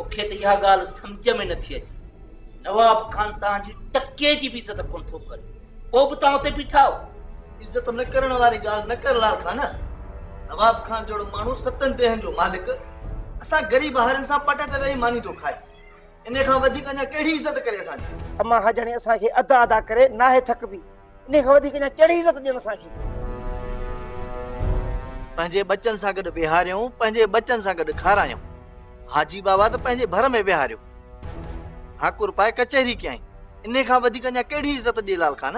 मूंखे त इहा ॻाल्हि सम्झ में नथी अचे। नवाब खान तव्हांजी टके जी बि इज़त कोन थो करे, पोइ बि तव्हां उते बीठा आहियो। इज़त न करण वारी ॻाल्हि न कर लाल खान। नवाब खान जहिड़ो माण्हू 7 देहनि जो मालिक असां ग़रीब हारियुनि सां पट ते वेही मानी थो खाए। इन खां वधीक अञा कहिड़ी इज़त करे असांजी? अम्मा हाजणी असांखे अदा अदा करे नाहे थक बि, इन खां वधीक अञा कहिड़ी इज़त ॾियनि असांखे? पंहिंजे बच्चनि सां गॾु विहारियूं, पंहिंजे बच्चनि सां गॾु खारायूं। हाजी बाबा त पंहिंजे भर में विहारियो, हाकुर पाए कचहरी कयई। इन खां वधीक अञा कहिड़ी इज़त ॾिए लाल खान?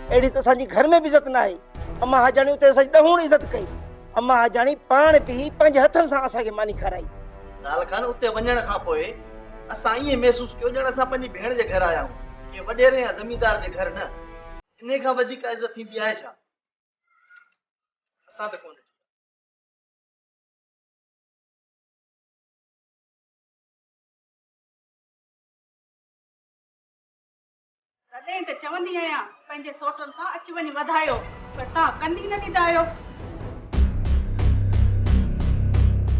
अहिड़ी त असांजी घर में बि इज़त न आहे। अम्मा हाजणी उते असांजी ॾहूण इज़त कई। अम्मा हाजणी पाण बि पंहिंजे हथनि सां असांखे मानी खाराई। लाल खान उते वञण खां पोइ असां ईअं महसूस कयो ॼण असां पंहिंजी भेण जे घर आया आहियूं, के वॾेरे या ज़मींदार जे घर न। इन खां वधीक इज़त थींदी आहे छा? असां त कोन। तॾहिं त चवंदी आहियां पंहिंजे सोटनि सां अची वञी वधायो, पर तव्हां कंदी न ॾींदा आहियो।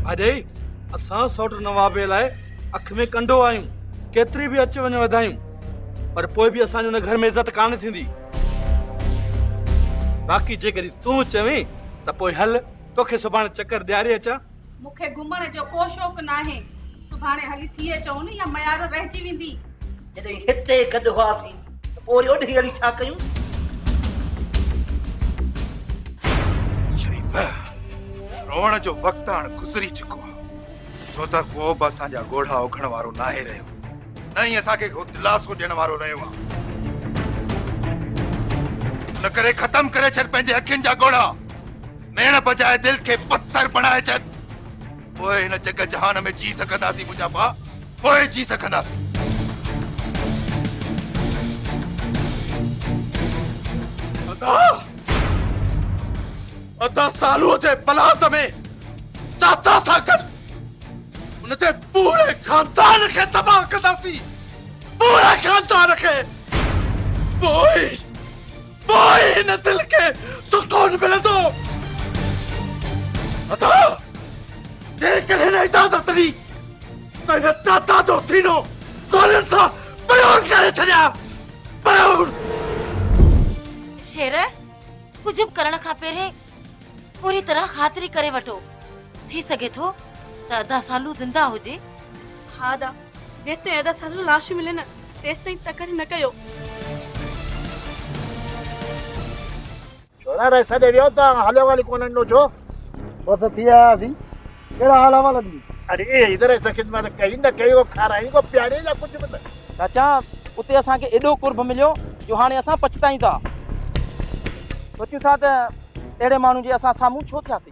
अॼु असां सौट नवाबे लाइ अख में कंडो आहियूं, केतिरी बि अच वञ वधायूं, पर पोइ बि असांजी हुन घर में इज़त कान थींदी। बाक़ी जेकॾहिं तूं चवीं त पोइ हल, तोखे सुभाणे चकर ॾियारे अचां। मूंखे घुमण जो को शौक़ु न आहे। सुभाणे हली थी अचूं या मयार रहिजी वेंदी। जॾहिं हिते गॾु हुआसीं त पोइ ओॾी हली छा कयूं? शरीफ़, रोअण जो वक़्तु हाणे गुज़री चुको आहे, छो त को बि असांजा ॻोढ़ा उघण वारो नाहे रहियो, न ई असांखे को दिलासो ॾियण वारो रहियो आहे। न करे ख़तम करे छॾ पंहिंजे अखियुनि जा ॻोढ़ा, मेण बजाए दिलि खे पत्थर बणाए छॾ। पोइ हिन जग जहान में जी सघंदासीं मुंहिंजा भाउ, पोइ जी सघंदासीं। अदा सालूअ जे बलात में चाचा सां गॾु उन ते पूरे खानदान खे तबाह कंदासीं, पूरे खानदान खे। पोइ हिन दिलि खे सुकून मिलंदो। अदा जेकॾहिं हिन इजाज़त ॾी त हिन चाचा जो सीनो गोलियुनि सां बयोन करे छॾिया, बयोन। शेर, कुछ बि करण खां पहिरें पूरी तरह ख़ातिरी करे वठो। थी सघे थो त अदा सालू ज़िंदा हुजे। हा दा, जेसिताईं अदा सालू लाश मिले न तेसिताईं तकड़ि न कयो। छोरा रे सॾे वियो त हलियो वाली कोन ॾिनो छो? बस थी आयासीं, कहिड़ा हाल अहवाल आहिनि? अरे इधर ऐसा खिदमत कई न कई को खाराई को प्यारे या कुछ बि न। चाचा उते असांखे एॾो कुर्ब मिलियो जो हाणे असां पछतायूं था। सोचियूं था त अहिड़े माण्हू जे असां साम्हूं छो थियासीं।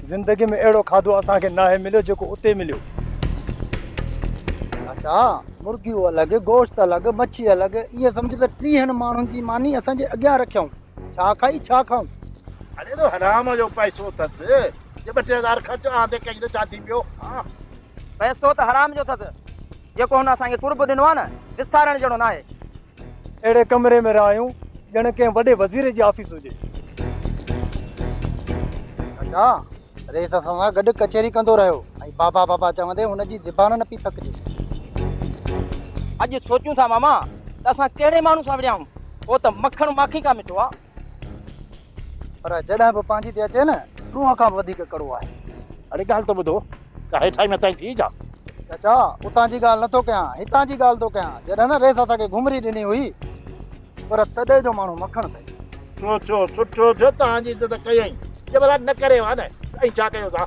ज़िंदगी में अहिड़ो खाधो असांखे नाहे मिलियो जेको उते मिलियो। अच्छा, मुर्गियूं अलॻि, गोश्त अलॻि, मच्छी अलॻि, इहे सम्झ त 30 माण्हुनि जी मानी असांजे अॻियां रखियऊं। छा खाई छा खाऊं? अरे तो हराम जो पैसो अथसि, जे 2000 ख़र्च आंदे कई त छा थी पियो? हा, पैसो त हराम जो अथसि, जेको हुन असांखे कुर्ब ॾिनो आहे न, विसारण जहिड़ो न आहे। अहिड़े कमरे में रहियूं ॼण कंहिं वॾे वज़ीर जी ऑफिस हुजे। अच्छा, रेस असां गॾु कचहरी कंदो रहियो ऐं बाबा बाबा चवंदे हुनजी ज़बान न पई थकिजे। अॼु सोचियूं था मामा त असां कहिड़े माण्हू सां विड़िया आहियूं। उहो त मखण माखी खां मिठो आहे, पर जॾहिं बि पंहिंजी ते अचे न रूह खां वधीक कड़ो आहे। अरे ॻाल्हि त ॿुधो, का हेठाई मथाई थी जा। चाचा, उतां जी ॻाल्हि नथो कयां, हितां जी ॻाल्हि थो कयां। जॾहिं न रेस असांखे घुमरी ॾिनी हुई, पर तॾहिं जो माण्हू मखण ते। छो सुठो थियो तव्हांजी इज़त कयई, जबरदस्त न करे हा न, ऐं छा कयो था?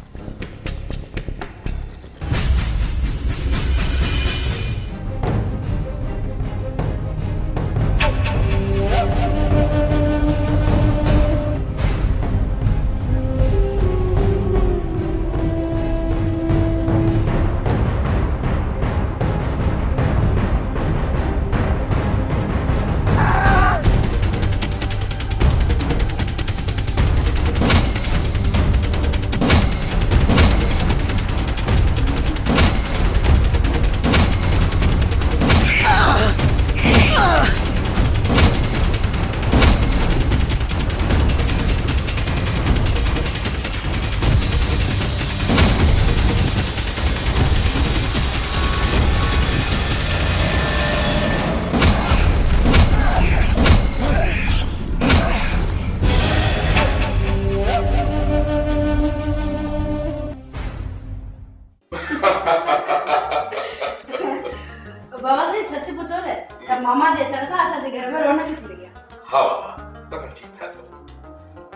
मामा जे अचण सां असांजे घर में रौनक थी वई आहे। हा बाबा तव्हां ठीकु था कयो।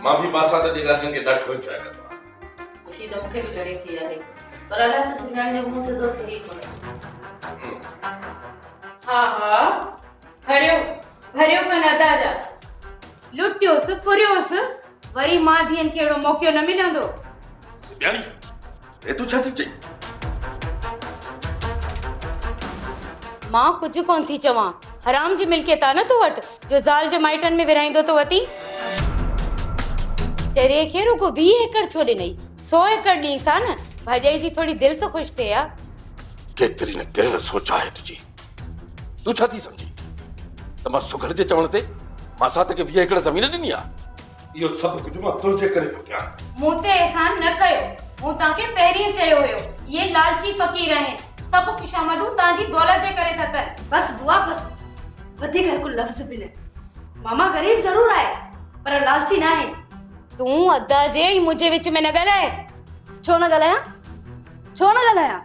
मां बि मां सां गॾु ॻाल्हियुनि खे ॾाढो इंजॉय कंदो आहियां। ख़ुशी त मूंखे बि घणी थी आहे, पर अलाए छो सुञाण जो मुंहुं सिधो थिए ई कोन्हे। हा हा भरियो भरियो कन अदा जा लुटियोसि फुरियोसि, वरी मां धीअनि खे अहिड़ो मौक़ो न मिलंदो। ॿियाणी हे तूं छा थी चई? मां कुझु कोन थी चवां, हराम जी मिल्कियत आहे न तो वटि जो ज़ाल जे माइटनि में विराईंदो तो वती। चरे खे रुगो 20 एकड़ छो ॾिनई, 100 एकड़ ॾींस आ न, भाॼाई जी थोड़ी दिलि तो ख़ुशि थिए आ। केतिरी न किरर सोच आहे तुंहिंजी। तूं छा थी सम्झी त मां सुघड़ जे चवण ते मां साथ खे 20 एकड़ ज़मीन ॾिनी आहे? इहो सभु कुझु मां तुंहिंजे करे पियो कयां। मूं ते एहसान न कयो, मूं तव्हांखे पहिरीं चयो हुयो ये लालची फ़क़ीर आहिनि, सभु ख़ुशामदूं तव्हांजी दौलत जे करे था कनि। बस बुआ बस, वधीक हिकु लफ़्ज़ बि न। मामा गरीब ज़रूर आहे पर लालची न आहे। तूं अदा जे ऐं मुंहिंजे विच में न ॻाल्हाए। छो न ॻाल्हायां, छो न ॻाल्हायां?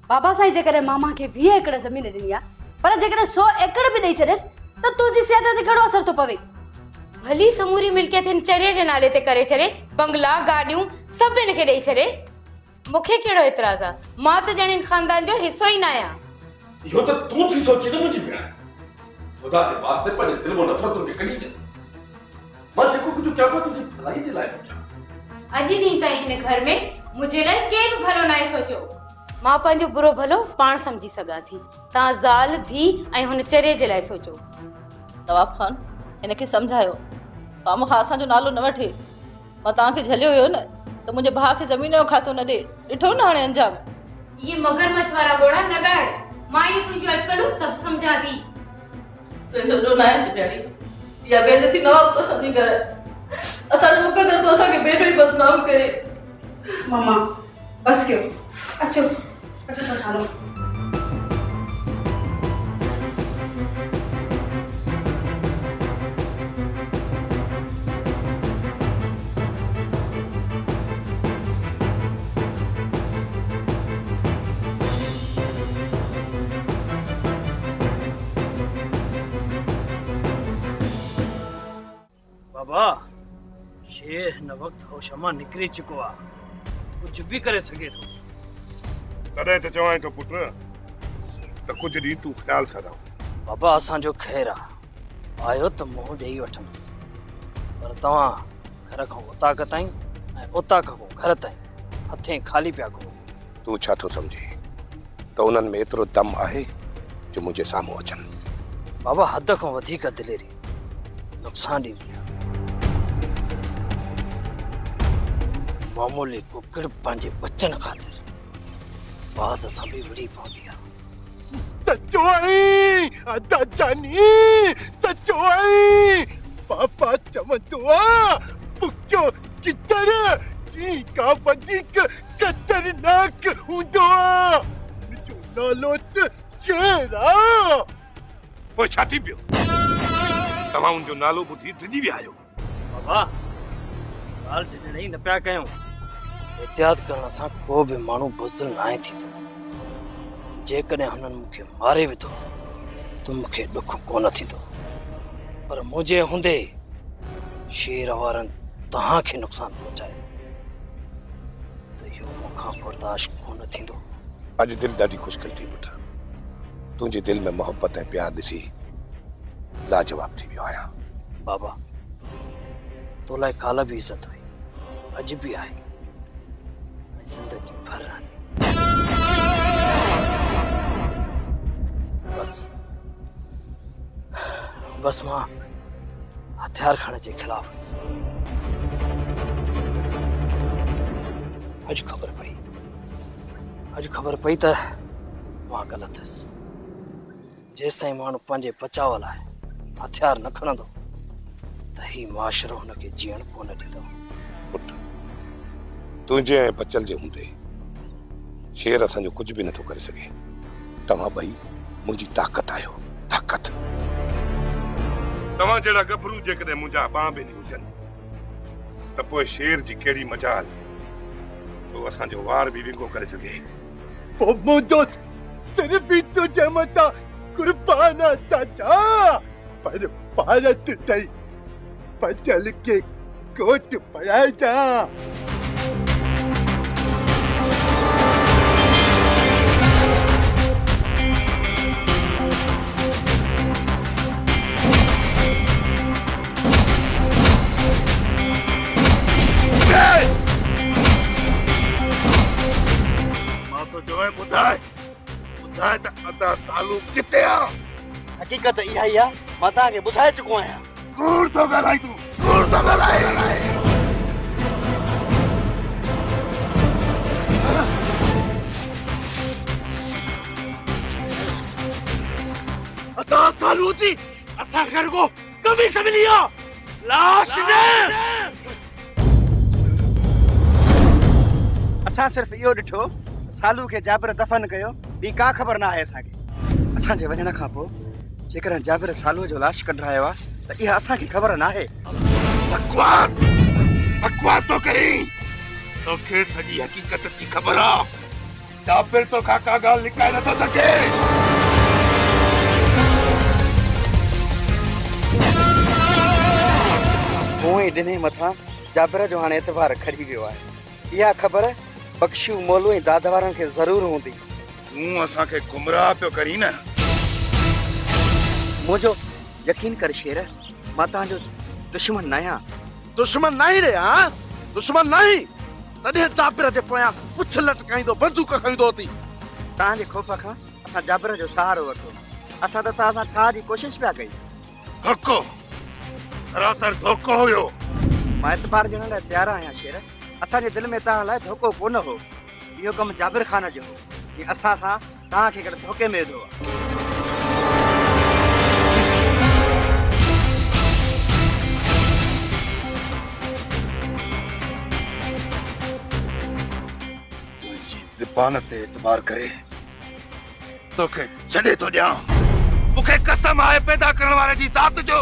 बाबा साईं जेकॾहिं मामा खे 20 एकड़ ज़मीन ॾिनी आहे, पर जेकॾहिं 100 एकड़ बि ॾेई छॾेसि त तुंहिंजी सिहत ते कहिड़ो असर थो पवे? भली समूरी मिल्कियत हिन चरे जे नाले ते करे छॾे, बंगला गाॾियूं सभु हिन खे ॾेई छॾे, मूंखे कहिड़ो एतिराज़ आहे? मां त ॼण हिन ख़ानदान जो हिसो ई न आहियां। इहो त तूं थी सोची न मुंहिंजी भेण। ख़ुदा जे वास्ते पंहिंजे दिलि मां नफ़रतुनि खे कढी छॾ। मां जेको कुझु कयां पियो तुंहिंजी भलाई जे लाइ पियो कयां। अॼु ॾींहुं ताईं हिन घर में मुंहिंजे लाइ केर बि भलो न आहे सोचियो। मां पंहिंजो बुरो भलो पाण सम्झी सघां थी, तव्हां ज़ाल धी ऐं हुन चरे जे लाइ सोचो। नवाब खान हिनखे सम्झायो, खामखा असांजो नालो न वठे। मां तव्हांखे झलियो हुयो न त मुंहिंजे भाउ खे ज़मीन जो खातो न ॾे, ॾिठो न हाणे अंजाम। ये मगरमच्छ वारा ॻोड़ा न ॻाड़, मां इहे तुंहिंजूं अटकलूं सभु सम्झां थी। तुंहिंजो ॾोह न आहे सिपियाणी, इहा बेइज़ती नवाब तो सभिनी करे। असांजो मुक़दर तो असांखे बेटो ई बदनाम करे। मामा बस कयो, अचो अचो तो सालो। बाबा शेर न वक्त होशमा निकरी चुको आ, कुछ भी करे सके तो। तॾहिं त चवां थो पुट त कुझु ॾींहुं तूं ख़्याल सां रहो। बाबा असांजो ख़ैर आ, आयो त मुंहुं ॾेई वठंदुसि, पर तव्हां घर खां उतां ताईं ऐं उतां खां घर ताईं हथें खाली पिया घुमो। तूं छा थो सम्झे त उन्हनि में एतिरो दम आहे जो मुंहिंजे साम्हूं अचनि? बाबा हद खां वधीक दिलेरी नुक़सान ॾींदी आहे। मामूली कुकड़ पंहिंजे बच्चन ख़ातिर बाज़ सां बि विड़ी पवंदी आहे। सचो आई अदा जानी, सचो आई पापा चवंदो आहे पुक्यो कितर सी का वधीक खतरनाक हूंदो आहे। मुंहिंजो नालो त शेर आहे। पोइ छा थी पियो? तव्हां उनजो नालो ॿुधी डिॼी विया आहियो। बाबा ॻाल्हि डिॼण ई न पिया कयूं। एहतियात करण सां को बि माण्हू बुज़दिल न आहे थींदो। जेकॾहिं हुननि मूंखे मारे विधो त मूंखे ॾुख कोन थींदो, पर मुंहिंजे हूंदे शेर वारनि तव्हांखे नुक़सानु पहुचाए त इहो मूंखां बर्दाश्त कोन थींदो। अॼु दिलि ॾाढी ख़ुशि कई थी पुट। तुंहिंजे दिलि में मोहबत ऐं प्यार ॾिसी लाजवाब थी वियो आहियां। बाबा तो लाइ काल्ह बि इज़त हुई, अॼु बि आहे, ऐं ज़िंदगी भर रहंदी। बस मां हथियार खणण जे ख़िलाफ़ हुयुसि। अॼु ख़बर पई त मां ग़लति हुयुसि। जेसिताईं माण्हू पंहिंजे बचाव लाइ हथियार न खणंदो त ही माशरो हुनखे जीअण कोन ॾींदो। पुट तुंहिंजे ऐं बचल जे हूंदे शेर असांजो कुझु बि नथो करे सघे। तव्हां ॿई मुंहिंजी ताक़त आहियो, ताक़त। तव्हां जहिड़ा गभरू जेकॾहिं मुंहिंजा ॿां भेनरूं हुजनि त पोइ शेर जी कहिड़ी मजाल तो असांजो वार बि विंगो करे सघे। पोइ मुंहिंजो सिर्फ़ ई तुंहिंजे मथां कुर्बाना चाचा पर भारत नहीं बदल के कोट पड़ा जा। मां तो जो है बुधाए त अदा सालू किथे आ। हकीकत इहा ही आहे, मां तव्हांखे ॿुधाए चुको आहियां। कूड़ तो ॻाल्हाई तूं, कूड़ तो ॻाल्हाए। अदा सालू जी असां घर को कभी से मिली आ लाश ने। असां सिर्फ़ इहो ॾिठो सालू खे जाबिर दफ़न कयो, ॿी का ख़बर न आहे असांखे। असांजे वञण खां पोइ जेकॾहिं जाबिर सालूअ जो लाश कढायो आहे त इहा असांखे ख़बर न आहे। बकवास बकवास तो करी, तोखे सॼी हकीकत जी ख़बर आ। जाबिर तो का ॻाल्हि लिकाए नथो सघे। पोइ ॾिने मथां जाबिर जो हाणे एतबार खरी वियो आहे। इहा ख़बर बख्शू मोलू ऐं दादा वारनि खे ज़रूरु हूंदी। तूं असांखे गुमराह पियो करी न। मुंहिंजो यकीन कर शेर, मां तव्हांजो दुश्मन न आहियां। दुश्मन नहीं रे, हाँ दुश्मन नहीं। तॾहिं जाबिर जे पोयां पुछ लटकाईंदो, बंदूक खईंदो थी। तव्हांजे ख़ौफ़ खां असां जाबिर जो सहारो वठो। असां त तव्हां सां ठाह जी कोशिशि पिया कई। धोखो, सरासर धोखो हुयो। मां एतबार ॾियण लाइ तयारु आहियां शेर। असांजे दिलि में तव्हां लाइ धोखो कोन हो। इहो कमु जाबिर ख़ान जो हो कि असां सां तव्हांखे गॾु धोखे में विधो आहे। ज़बान ते एतबार करे तोखे छॾे थो ॾियां। मूंखे कसम आहे पैदा करण वारे जी ज़ात जो,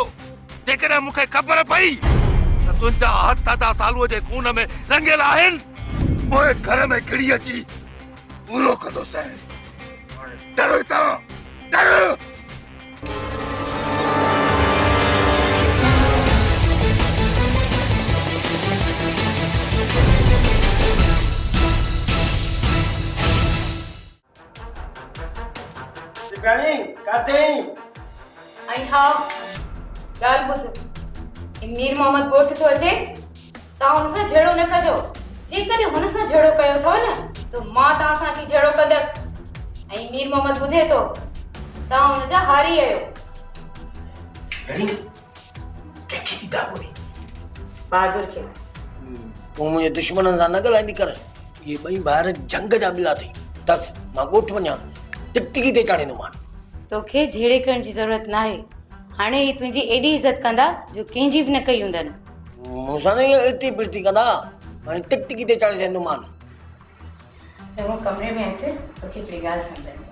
जेकॾहिं मूंखे ख़बर पई त तुंहिंजा हथ अदा सालूअ जे खून में रंगियल आहिनि, पोइ घर में किड़ी अची पूरो कंदोसि। डरो हितां, डरो। दिव्यानी काथे ऐं हा ॻाल्हि ॿुध, मीर मोहम्मद ॻोठ थो अचे, तव्हां हुन सां झेड़ो न कजो। जेकॾहिं हुन सां झेड़ो कयो अथव न त मां तव्हां सां थी झेड़ो कंदसि। ऐं मीर मोहम्मद ॿुधे थो, तव्हां हुनजा हारी आहियो। कंहिंखे थी दाबोदी? बहादुर खे। तूं मुंहिंजे दुश्मननि सां न ॻाल्हाईंदी कर। इहे ॿई ॿाहिरि जंग जा ॿिला अथई। दस मां ॻोठ वञा, टिकटिकी ते चाढ़ींदोमान। तोखे झेड़े करण जी ज़रूरत न आहे। हाणे ही तुंहिंजी एॾी इज़त कंदा जो कंहिंजी बि न कई हूंदनि। मूंसां न इती पिरती कंदा, हाणे टिकटिकी ते चाढ़े छॾींदोमान। चङो कमरे में अचे, तोखे हिकिड़ी ॻाल्हि सम्झाईंदमि।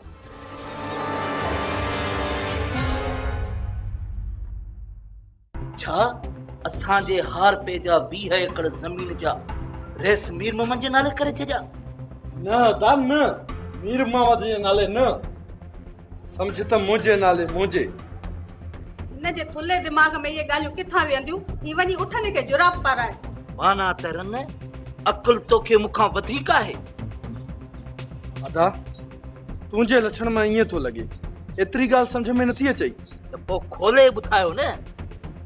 छा असांजे हार पे जा 20 एकड़ ज़मीन जा रेस मीर मोहम्मद जे नाले करे छॾिया? न दा न, मीर मोहम्मद जे नाले न, समझ त मुंहिंजे नाले मुंहिंजे। इन जे थुल्हे दिमाग़ में ये ॻाल्हियूं किथां वेंदियूं? ही वञी उठनि खे जुराब पाराए। माना त रन अकुल तोखे मूंखां वधीक आहे। अदा तुंहिंजे लक्षण में ईअं थो लॻे, एतिरी ॻाल्हि सम्झ में नथी अचई। त पोइ खोले ॿुधायो न।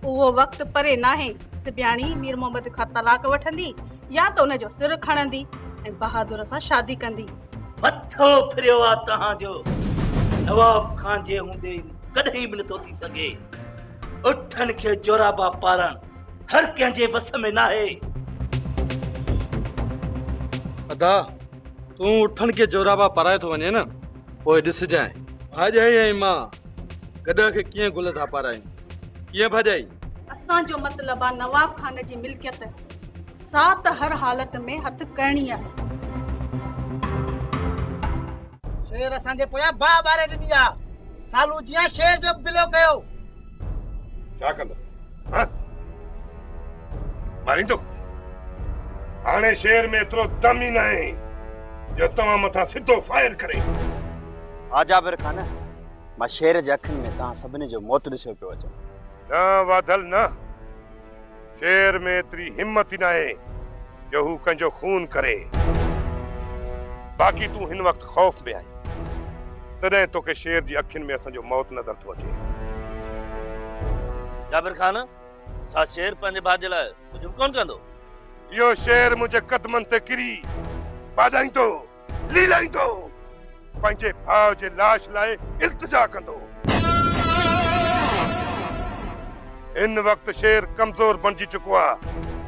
उहो वक़्तु परे नाहे। सिबियाणी मीर मोहम्मद खां तलाक वठंदी या त उनजो सिर खणंदी ऐं बहादुर सां शादी कंदी। मथो फिरियो आहे तव्हांजो। नवाब खान जे हूंदे कॾहिं बि नथो थी सघे। उठनि खे जोराबा पारण हर कंहिंजे वस में न आहे। अदा तूं उठनि खे जोराबा पाराए थो वञे न, पोइ ॾिसजांइ भाॼाई ऐं मां गॾ खे कीअं गुल था पारायूं, कीअं भाॼाई। असांजो मतिलबु आहे नवाब खान जी मिल्कियत सात हर हालत में हथ करणी आहे। शेर असांजे पोयां बा बारे ॾिनी आ। सालू जिया शेर जो बिलो कयो। छा कंदो? हां मारींदो? हाणे शेर में एतिरो दम ई न आहे जो तव्हां मथां सिधो फायर करे। हा जाबिर खान, मां शेर जे अखियुनि में तव्हां सभिनी जो मौत ॾिसियो पियो अचे। न वाधल न, शेर में एतिरी हिम्मत ई न आहे जो हू कंहिंजो खून करे। बाक़ी तूं हिन वक़्तु ख़ौफ़ में आई, तॾहिं तोखे शेर जी अखियुनि में असांजो मौत नज़र थो अचे। जाबिर खान, छा शेर पंहिंजे भाउ जे लाइ कुझु कोन कंदो? इहो शेर मुंहिंजे कदमनि ते किरी बाजाईंदो, लीलाईंदो, पंहिंजे भाउ जे लाश लाइ इल्तिजा कंदो। इन वक्त शेर कमजोर बणिजी चुको आहे।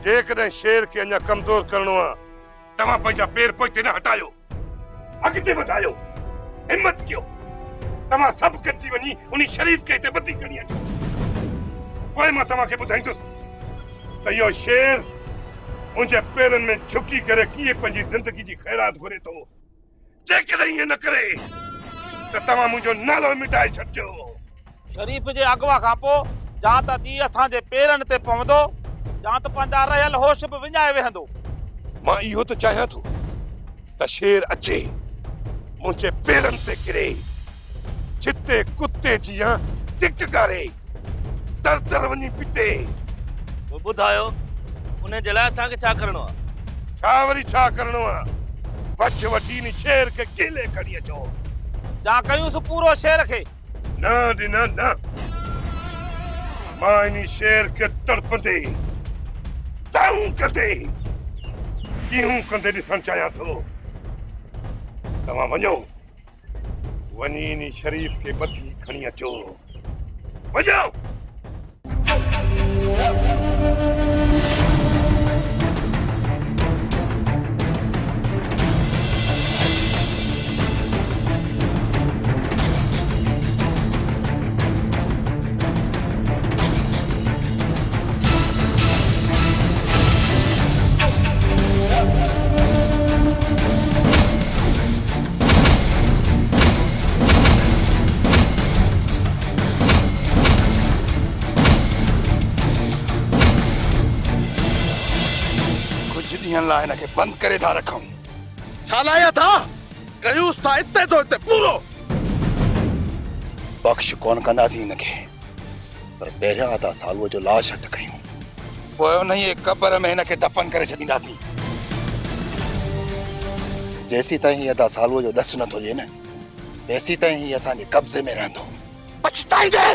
जेकॾहिं शेर खे अञा कमजोर करणो आहे, तव्हां पंहिंजा पेर पोइते न हटायो, अॻिते वधायो, हिम्मत कयो। तव्हां सभु गॾिजी वञी उन शरीफ़ खे हिते बदी खणी अचो। पोइ मां तव्हांखे ॿुधाईंदुसि त इहो शेर मुंहिंजे पेरनि में झुकी करे कीअं पंहिंजी ज़िंदगी जी ख़ैरात घुरे थो। जेकॾहिं ईअं न करे त तव्हां मुंहिंजो नालो मिटाए छॾिजो। शरीफ़ जे अॻुवा खां पोइ जा त दी असांजे पेरनि ते पवंदो, या त पंहिंजा रहियल होश बि विञाए वेहंदो। मां इहो त चाहियां थो त शेर अचे, मुंहिंजे पेरनि ते किरे, चिते कुत्ते जीअं टिकगारे, दर दर वञी पिटे। ॿुधायो, उन जे लाइ असांखे छा करणो आहे? छा वरी छा करणो आहे? वच वठी इन शेर खे गिले खणी अचो। जा कयूंसि पूरो शेर खे। न ॾिना न, मां इन शेर खे तड़पंदे, दाऊं कंदे, कीहूं कंदे ॾिसणु चाहियां थो। तव्हां वञो, वञी इन शरीफ़ खे बदी खणी अचो। वञो। लाइ इनखे बंद करे था रखूं। छा लाया था? कयूंसि था इते जो इते पूरो। बख्श कोन कंदासीं इनखे, पर पहिरियां त सालूअ जो लाश हथ कयूं, पोइ उन ई कब्र में इनखे दफ़न करे छॾींदासीं। जेसीं ताईं हीअ अदा सालूअ जो ॾस नथो ॾिए न, तेसीं ताईं हीअ असांजे कब्ज़े में रहंदो। पछताईंदे,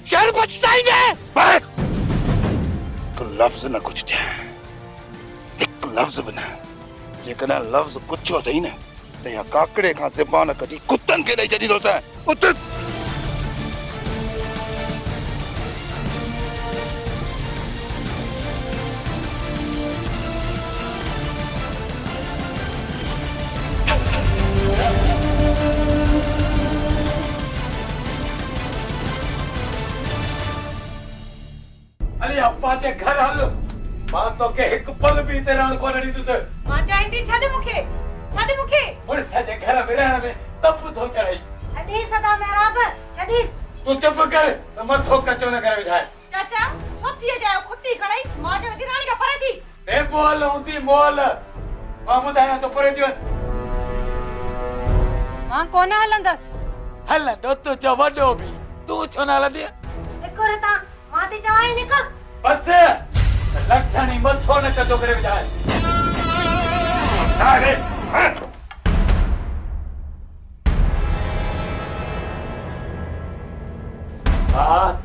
शेर पछताईंदे। बस हिकु लफ़्ज़ न कुझु थिए, लफ्ज़ बि न। जेकॾहिं लफ्ज़ कुझु अथई न त या काकड़े खां ज़बान कढी कुतनि खे ॾेई छॾींदोसि। उथ। अरे अप्पा जे घर हल, मां तोखे हिकु पल बि हिते रहण कोन ॾींदुसि। मां चाहींदी छॾ मूंखे, छॾ मूंखे। मुड़िस जे घर में रहण में तप थो चढ़ई। छॾीस अदा मेहराब, छॾीस। तूं चुप कर त मथो कचो न करे विझाए। चाचा, छो थी जायो खुटी खणई? मां जे दिराणी का परे थी। बे बोल हूंदी मोल। मां ॿुधायां तो परे थी वञ। मां कोन हलंदसि। हलंदो तुंहिंजो वॾो बि, तूं छो न हलंदी? निकर ता, मां थी चवां निकर। बस लक्षणी मथो न कचो करे विझाए। अरे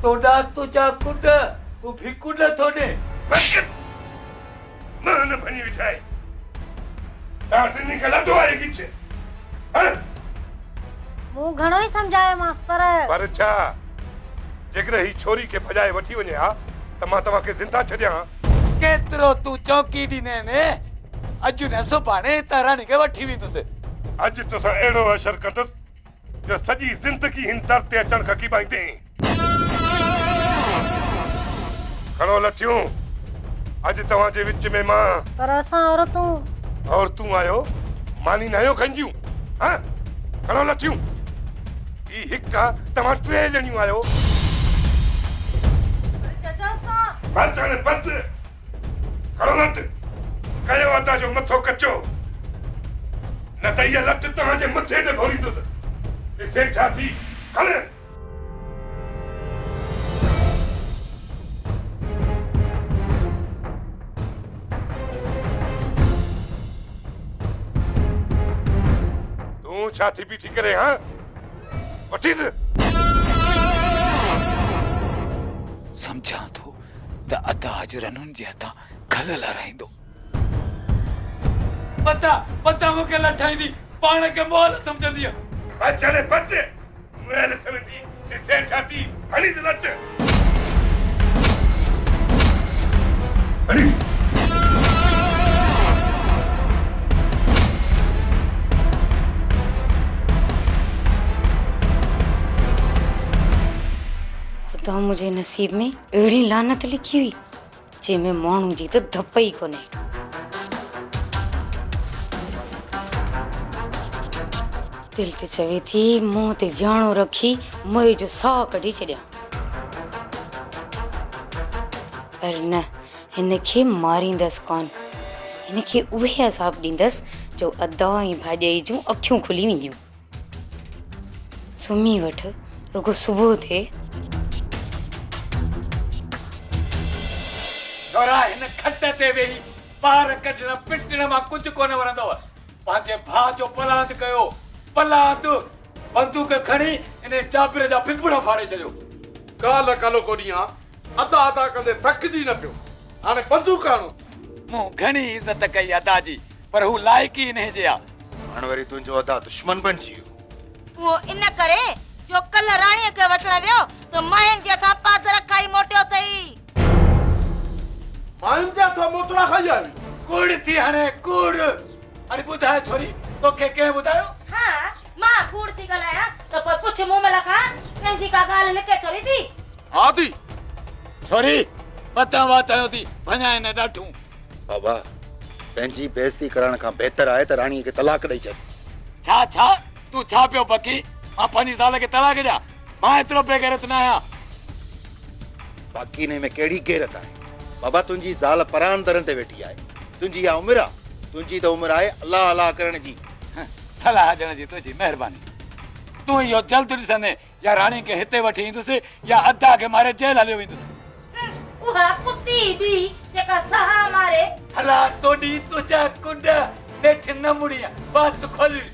तोड़ा तुझा कुड, तू भी कुड थोड़े। मां न बनी विचाए। डांट निकला तो आएगी छे। हां? मु घणो ही समझाए मास पर छा? जेकर ही छोरी के भजाए वठी वने आ त मां तवा के जिंदा छड्या। केतरो तू चौकी दीने ने? अजु न सुभाणे तारानी के वठी विंदुस। अज तोसा एड़ो असर कंदस जो सजी जिंदगी हिन दर ते अचण खकी बाइंदे। खड़ो लठियूं, अज तवा जे विच में मां पर असा औरतूं और तू आयो मानी नयो खंजियूं। हां? खड़ो लठियूं, ई हिक्का तवा ट्रे जणियूं आयो। चाचा सा बस हाणे बस। खड़ो लट, कयो अदा जो मथो कचो, न त इहा लट तव्हांजे मथे ते भोरींदुसि। ॾिसे छा थी? खण तू छा थी बीठी करे हां वठीस समझा तो त अदा जो रनुन जे हथा खल लाराइंदो पता मूंखे लठाईंदी पाण खे मोल समझंदी अच्छा ने बच्चे मोल समझी इसे छाती हणी से लट हणी तो मुझे नसीब में अड़ी लानत लिखी हुई जंहिंमें माण्हू जी त धप ई कोन्हे। दिल ते चवे थी मुंह ते वियाणो रखी मोए जो साह कढी छॾियां, पर न, हिनखे मारींदसि कोन। हिनखे उहे अज़ाब ॾींदसि जो अदा ऐं भाॼाई जूं अखियूं खुली वेंदियूं। सुम्ही वठ, रुगो सुबुह थिए। छोरा हिन खट ते वेही पार कढण पिटण मां कुझु कोन वणंदव। पंहिंजे भाउ जो पलांद कयो, पलांद बंदूक खणी इन चाबिर जा पिंपड़ा फाड़े छॾियो। काल कालो कोडिया अदा अदा कंदे थकजी न पियो, हाणे बंदूक आणो। मूं घणी इज़त कई अदा जी, पर हू लाइक ही इन्हे जे आ। हाणे वरी तुंहिंजो अदा दुश्मन बणिजी वियो। वो इन करे जो कल राणीअ खे वठण वियो तो माइन जे हथां पादर खाई मोटियो अथई। मायुनि जे हथां मोतरा खाई आई कूड़ थी हाणे कूड़। अरे ॿुधाए छोरी, तोखे कंहिं ॿुधायो? हाँ, मां कूड़ थी ॻाल्हायां त पोइ पुछ मूमल खां कंहिंजी का ॻाल्हि लिके थोरी थी। आदि छोरी पता वातायो थी भञाए न ॾाठूं। बाबा पंहिंजी बेइज्जती करण खां बहितर आहे त राणीअ खे तलाक ॾेई छॾ। छा तू छा पियो बकी? मां 5 साल खे तलाक ॾियां? मां एतिरो बेगैरत न आहियां। बाकी ने में कहिड़ी गैरत आहे? बाबा तुंहिंजी ज़ाल परान दरन ते वेठी आहे, तुंहिंजी इहा उमिरि आहे। तुंहिंजी त उमिरि आहे अलाह अलाह करण जी। सलाह ॾियण जी तुंहिंजी महिरबानी। तूं इहो जल्द ॾिसंदे या राणी खे हिते वठी ईंदुसि या अदा खे मारे जेल हलियो वेंदुसि। उहा कुती बि जेका सहा मारे। हला तोडी तुझा कुंड नेठ न मुड़िया बात खोली।